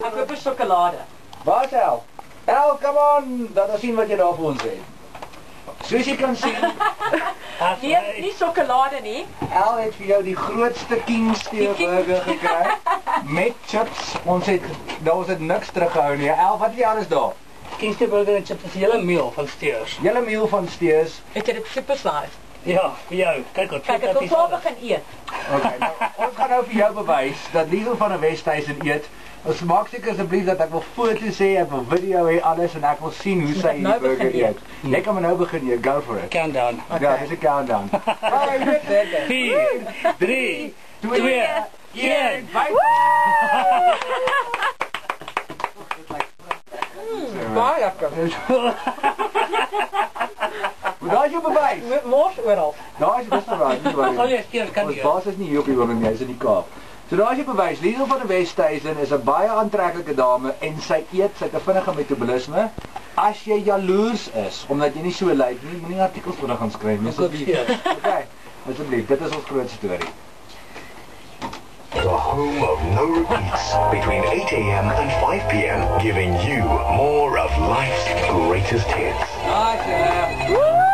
Ek koop 'n sjokolade. Waar is El? El, come on! Dat ons sien wat jy daar vir ons het. Soos jy kan sien, Nee, nie sjokolade nie. El het vir jou die grootste King Steer burger gekry. Met chips. Ons het niks teruggehou nie. El, wat is die alles daar? King Steer burger en chips is 'n hele meal van Steers. Julle meal van Steers. Het jy dit super slice? Ja, vir jou. Kyk wat. Kyk, ek wil klaar begin eet. Okay, nou, ons gaan nou vir jou bewys dat Liesel van 'n Westhuizen eet. Ons maak seker asseblief dat ek wil foto's hê, ek wil video hê, alles en ek wil sien hoe sy die burger eet. Jy kan maar nou begin eet. Go for it. Countdown. Ja, dis 'n countdown. Hey, dit is 4, 3, 2, 1. Baie lekker. Daar is jou bewys. Met mors oral. Daar is dit verraai. Al jy Steers kan Ons nie. baas is nie hier op die oomblik nie, hy is in die Kaap. So daar is jou bewys. Liesel van 'n Westhuizen is 'n baie aantreklike dame en sy eet, sy het 'n vinnige metabolisme. As jy jaloers is omdat jy nie so lyk nie, moenie artikels oor gaan skryf nie. Okay. Asseblief, dit is ons groot storie. The home of no repeats between 8 a.m. and 5 p.m. giving you more of life's greatest hits. Nice, yeah.